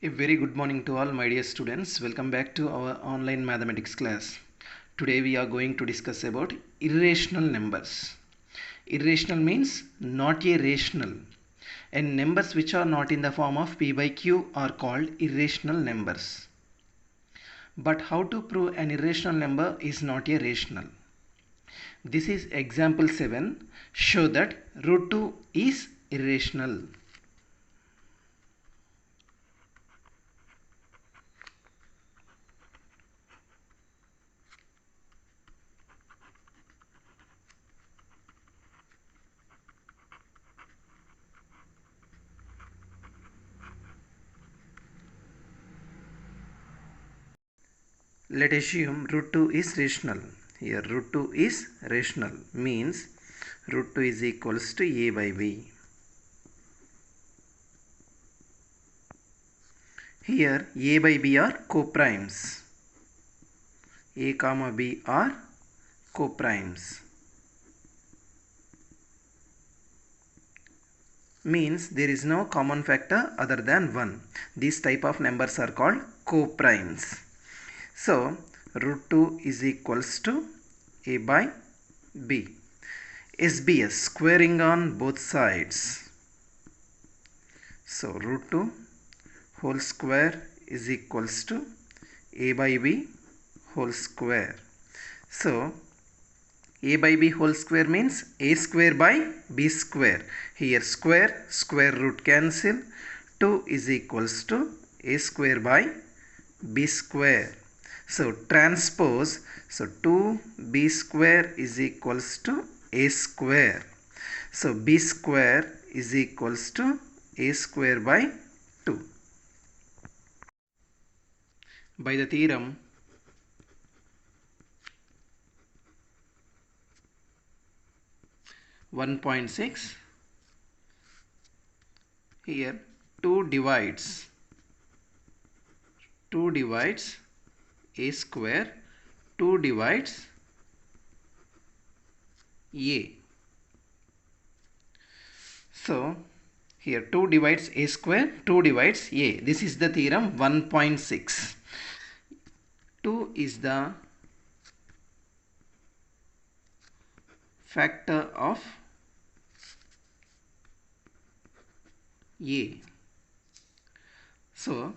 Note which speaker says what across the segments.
Speaker 1: A very good morning to all my dear students. Welcome back to our online mathematics class. Today we are going to discuss about irrational numbers. Irrational means not a rational, and numbers which are not in the form of p by q are called irrational numbers. But how to prove an irrational number is not a rational? This is example 7. Show that root 2 is irrational. Let us assume root 2 is rational. Here root 2 is rational means root 2 is equals to a by b. Here a by b are coprimes. A comma b are coprimes. Means there is no common factor other than 1. These type of numbers are called coprimes. So root 2 is equals to a by b. SBS, squaring on both sides. So root 2 whole square is equals to a by b whole square. So a by b whole square means a square by b square. Here square root cancel. 2 is equals to a square by b square. So transpose, so 2b square is equals to a square. So b square is equals to a square by 2. By the theorem, (1.6) here 2 divides a square, 2 divides a. So here 2 divides a square, 2 divides a. This is the theorem 1.6. 2 is the factor of a. So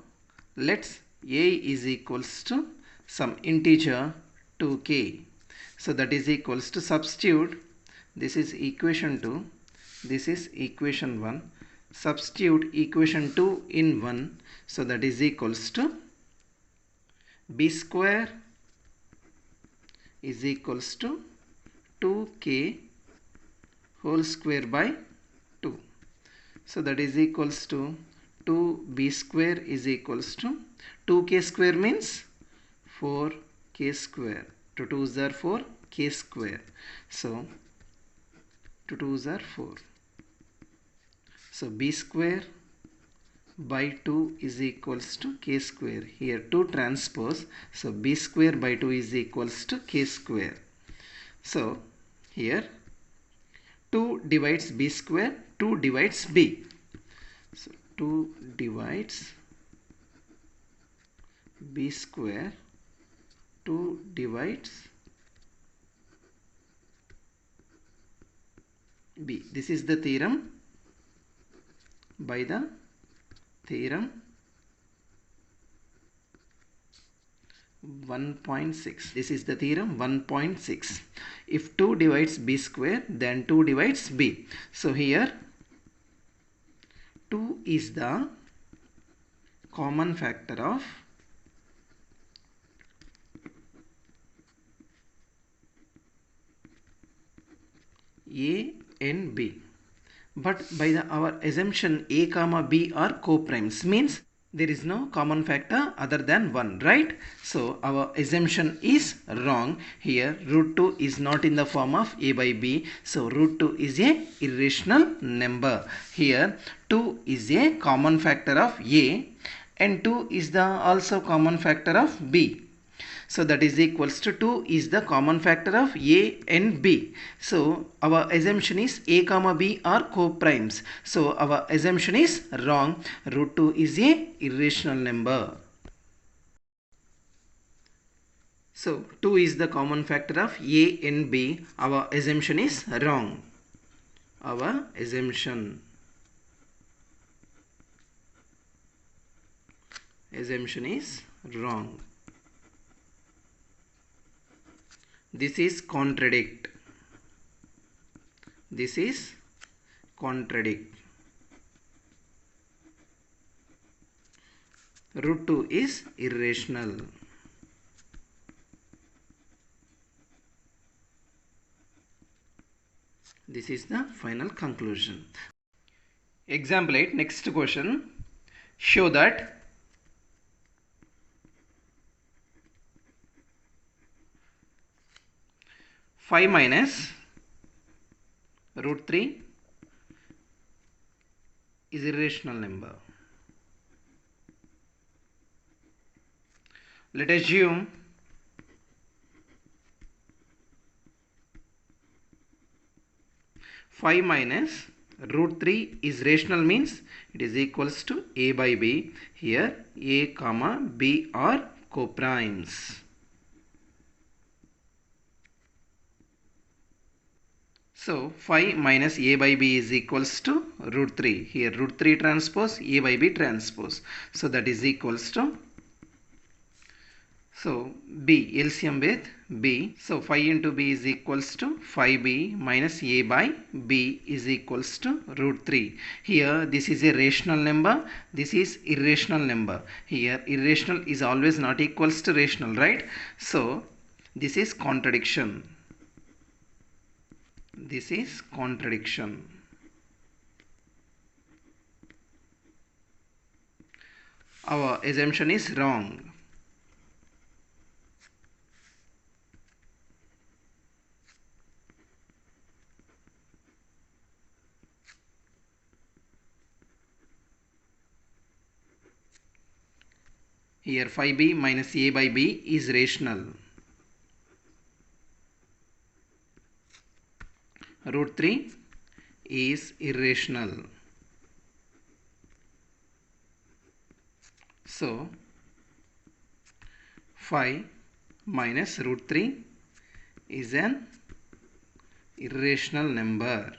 Speaker 1: let's a is equals to some integer 2k. So that is equals to, substitute, this is equation 2, this is equation 1. Substitute equation 2 in 1. So that is equals to b square is equals to 2k whole square by 2. So that is equals to 2b square is equals to 2k square means 4k square. 2 2s are 4, k square. So 2 2s are 4. So b square by 2 is equals to k square. Here 2 transpose. So b square by 2 is equals to k square. So here 2 divides b square, 2 divides b. So 2 divides b square, 2 divides b. This is the theorem by the theorem 1.6. This is the theorem 1.6. If 2 divides b square, then 2 divides b. So here 2 is the common factor of a and b. But by our assumption a comma b are coprimes, means there is no common factor other than 1, right? So our assumption is wrong. Here root 2 is not in the form of a by b. So root 2 is a irrational number. Here 2 is a common factor of a and 2 is the also common factor of b. So that is equals to 2 is the common factor of A and B. So our assumption is A comma B are co-primes. So our assumption is wrong. Root 2 is a irrational number. So 2 is the common factor of A and B. Our assumption is wrong. Our assumption is wrong. This is contradict. This is contradict. Root 2 is irrational. This is the final conclusion. Example 8. Next question. Show that five minus root 3 is irrational number. Let us assume five minus root 3 is rational, means it is equals to A by B. Here A comma B are co-primes. So 5 minus A by B is equals to root 3. Here root 3 transpose A by B transpose. So that is equals to, so B, LCM with B. So 5 into B is equals to 5B minus A by B is equals to root 3. Here this is a rational number. This is irrational number. Here irrational is always not equals to rational, right? So this is contradiction. This is contradiction. Our assumption is wrong. Here 5B minus A by B is rational. Root 3 is irrational. So 5 minus root 3 is an irrational number.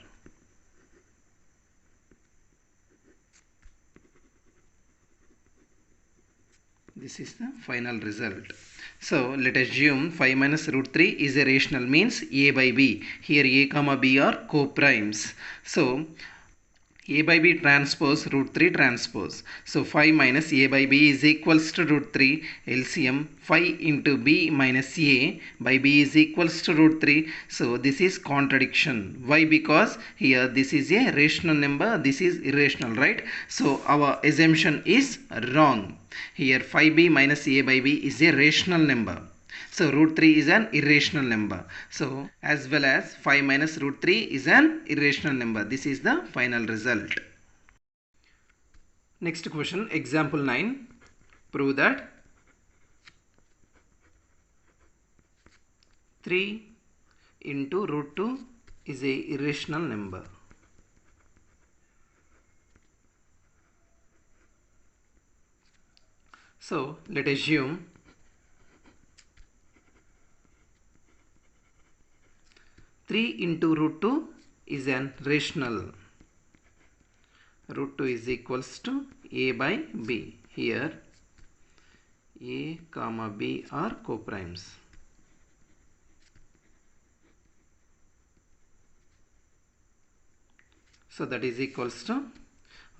Speaker 1: This is the final result. So let us assume 5 minus root 3 is a rational, means A by B. Here A comma B are co-primes. So A by B transpose root 3 transpose. So 5 minus A by B is equals to root 3. LCM 5 into B minus A by B is equals to root 3. So this is contradiction. Why? Because here this is a rational number, this is irrational, right? So our assumption is wrong. Here 5B minus A by B is a rational number. So root 3 is an irrational number. So as well as 5 minus root 3 is an irrational number. This is the final result. Next question, example 9. Prove that 3 into root 2 is a irrational number. So let us assume 3 into root 2 is an rational. Root 2 is equals to A by B. Here A comma B are co-primes. So that is equals to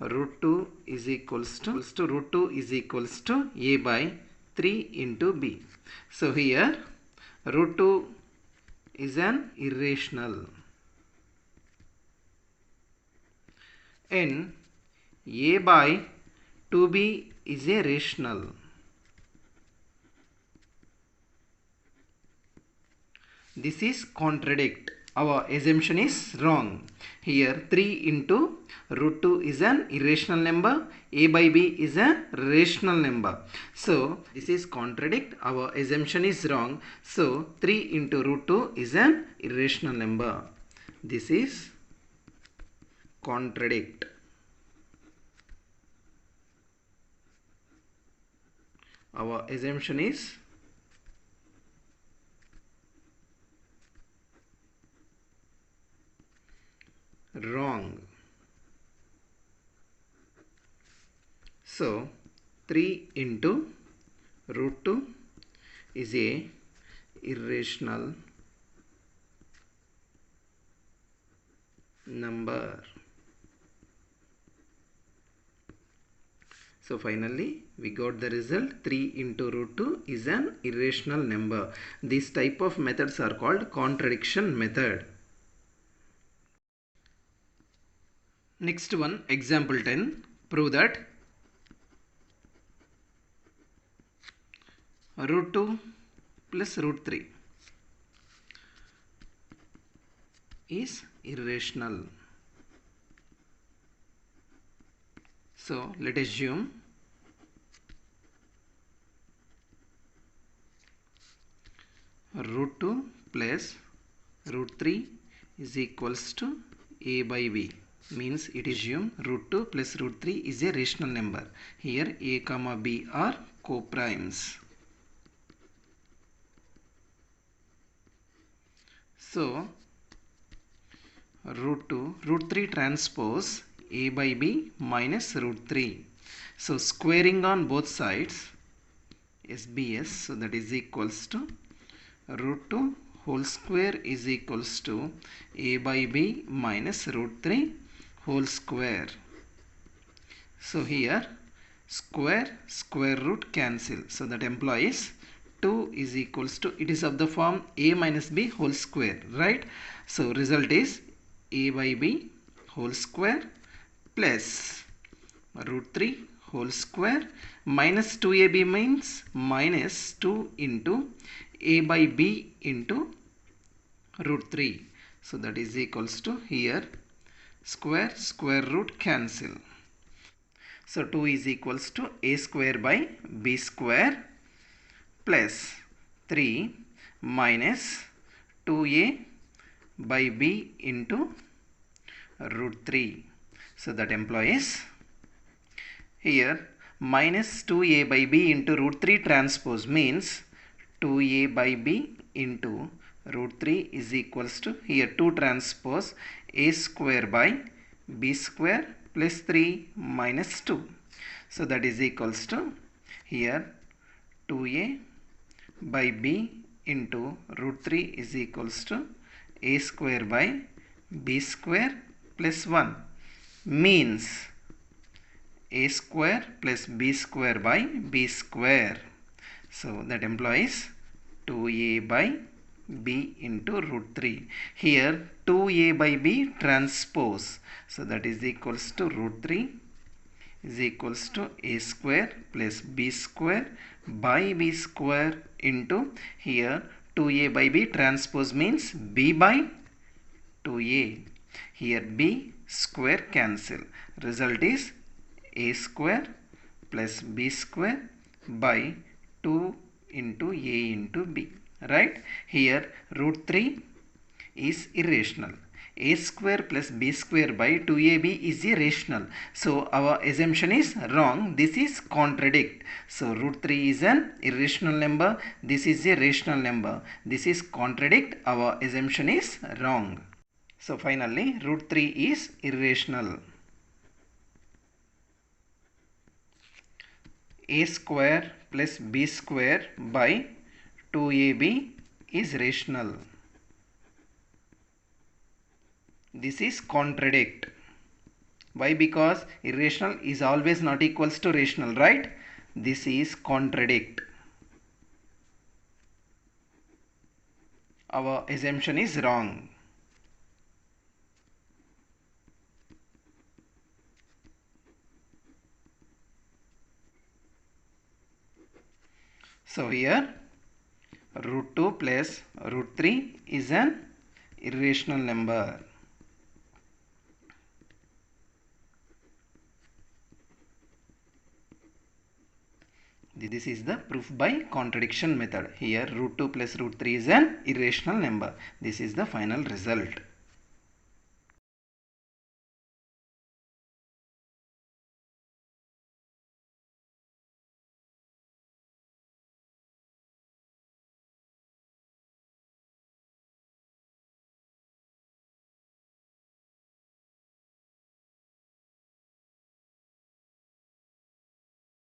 Speaker 1: root 2 is equals to root 2 is equals to A by 3 into B. So here root 2 is an irrational and A by 2B is a rational. This is contradict. Our assumption is wrong. Here 3 into root 2 is an irrational number, a by b is a rational number. So this is contradict, our assumption is wrong. So 3 into root 2 is an irrational number. This is contradict. Our assumption is wrong. So 3 into root 2 is a irrational number. So finally we got the result 3 into root 2 is an irrational number. This type of methods are called contradiction method. Next one, example 10. Prove that root 2 plus root 3 is irrational. So let us assume root 2 plus root 3 is equals to a by b. Means it is assume root 2 plus root 3 is a rational number. Here a comma b are coprimes. So root 2 root 3 transpose a by b minus root 3. So squaring on both sides SBS, so that is equals to root 2 whole square is equals to a by b minus root 3 whole square. So here square root cancel, so that implies 2 is equals to, it is of the form a minus b whole square, right? So result is a by b whole square plus root 3 whole square minus 2ab means minus 2 into a by b into root 3. So that is equals to, here square root cancel. So 2 is equals to a square by b square plus 3 minus 2a by b into root 3. So that implies here minus 2a by b into root 3 transpose means 2a by b into root 3 is equals to, here 2 transpose a square by b square plus 3 minus 2. So that is equals to, here 2a by b into root 3 is equals to a square by b square plus 1 means a square plus b square by b square. So that implies 2a by b into root 3. Here 2a by b transpose, so that is equals to root 3 is equals to a square plus b square by b square into, here 2a by b transpose means b by 2a. Here b square cancel. Result is a square plus b square by 2 into a into b, right? Here root 3 is irrational. A square plus b square by 2ab is irrational. So our assumption is wrong. This is contradict. So root 3 is an irrational number. This is a rational number. This is contradict. Our assumption is wrong. So finally root 3 is irrational. A square plus b square by 2ab is rational. This is contradict. Why? Because irrational is always not equals to rational, right? This is contradict. Our assumption is wrong. So here root 2 plus root 3 is an irrational number. This is the proof by contradiction method. Here root 2 plus root 3 is an irrational number. This is the final result.